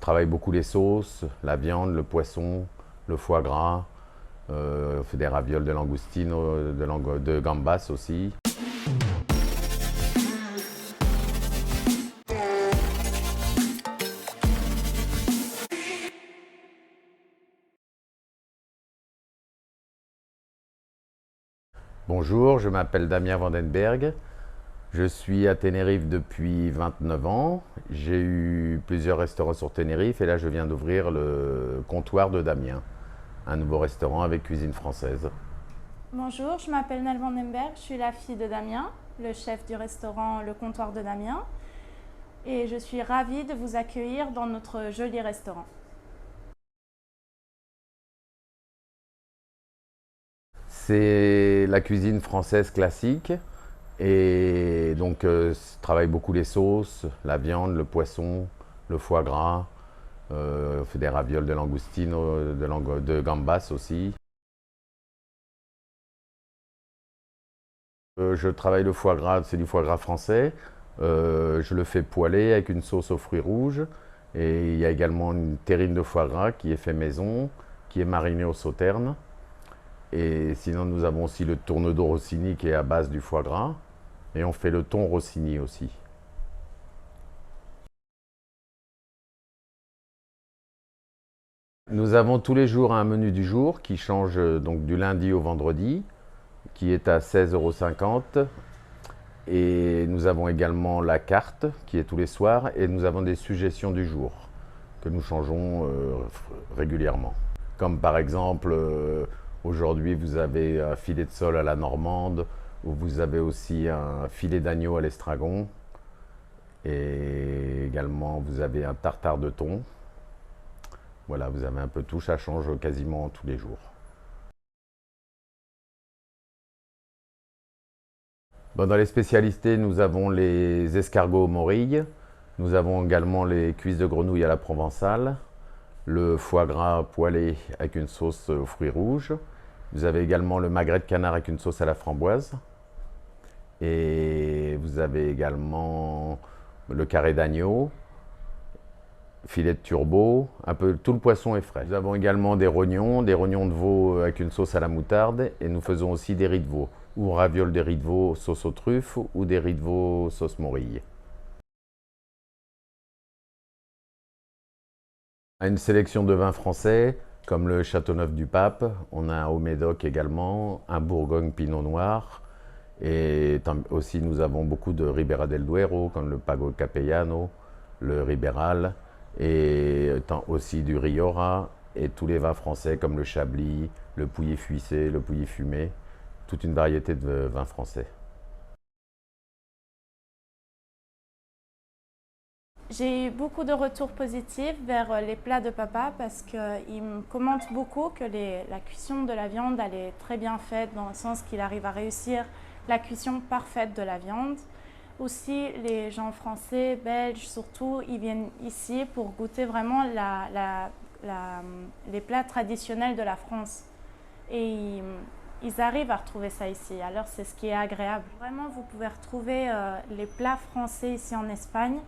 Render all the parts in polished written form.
Je travaille beaucoup les sauces, la viande, le poisson, le foie gras. On fait des ravioles de langoustine, de gambas aussi. Bonjour, je m'appelle Damien Vandenberg. Je suis à Tenerife depuis 29 ans. J'ai eu plusieurs restaurants sur Tenerife et là je viens d'ouvrir le comptoir de Damien, un nouveau restaurant avec cuisine française. Bonjour, je m'appelle Nel Vandenberg, je suis la fille de Damien, le chef du restaurant Le Comptoir de Damien, et je suis ravie de vous accueillir dans notre joli restaurant. C'est la cuisine française classique et donc je travaille beaucoup les sauces, la viande, le poisson, le foie gras. On fait des ravioles de langoustine, de gambas aussi. Je travaille le foie gras, c'est du foie gras français. Je le fais poêler avec une sauce aux fruits rouges. Et il y a également une terrine de foie gras qui est fait maison, qui est marinée au sauterne. Et sinon, nous avons aussi le tournedos Rossini qui est à base du foie gras. Et on fait le thon Rossini aussi. Nous avons tous les jours un menu du jour qui change donc du lundi au vendredi, qui est à 16,50 €. Et nous avons également la carte qui est tous les soirs et nous avons des suggestions du jour que nous changeons régulièrement. Comme par exemple, aujourd'hui vous avez un filet de sole à la normande ou vous avez aussi un filet d'agneau à l'estragon et également vous avez un tartare de thon. Voilà, vous avez un peu tout, ça change quasiment tous les jours. Bon, dans les spécialités, nous avons les escargots aux morilles, nous avons également les cuisses de grenouille à la provençale, le foie gras poêlé avec une sauce aux fruits rouges. Vous avez également le magret de canard avec une sauce à la framboise. Et vous avez également le carré d'agneau, filet de turbo, un peu tout le poisson est frais. Nous avons également des rognons de veau avec une sauce à la moutarde et nous faisons aussi des riz de veau ou ravioles de riz de veau sauce aux truffes ou des riz de veau sauce morille. Une sélection de vins français comme le Châteauneuf du Pape, on a un Haut-Médoc également, un Bourgogne Pinot Noir et aussi nous avons beaucoup de Ribera del Duero comme le Pago Capellano, le Riberal et aussi du Rioja et tous les vins français comme le Chablis, le Pouilly Fuissé, le Pouilly Fumé, toute une variété de vins français. J'ai eu beaucoup de retours positifs vers les plats de papa parce qu'il me commente beaucoup que la cuisson de la viande elle est très bien faite dans le sens qu'il arrive à réussir la cuisson parfaite de la viande. Aussi, les gens français, belges surtout, ils viennent ici pour goûter vraiment les plats traditionnels de la France. Et ils arrivent à retrouver ça ici, alors c'est ce qui est agréable. Vraiment, vous pouvez retrouver les plats français ici en Espagne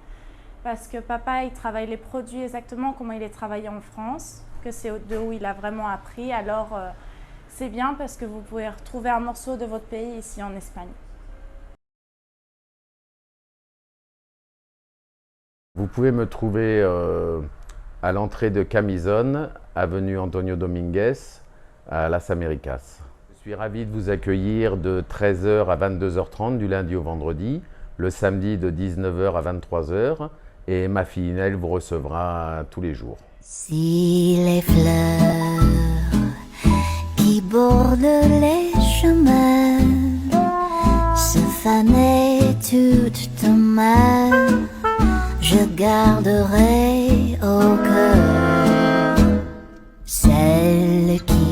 parce que papa, il travaille les produits exactement comment il les travaillait en France, que c'est de où il a vraiment appris. Alors, c'est bien parce que vous pouvez retrouver un morceau de votre pays ici en Espagne. Vous pouvez me trouver à l'entrée de Camisone, avenue Antonio Dominguez, à Las Américas. Je suis ravi de vous accueillir de 13 h à 22 h 30 du lundi au vendredi, le samedi de 19 h à 23 h et ma fille Nel vous recevra tous les jours. Si les fleurs qui bordent les chemins se fanaient toutes demain, je garderai au cœur celle qui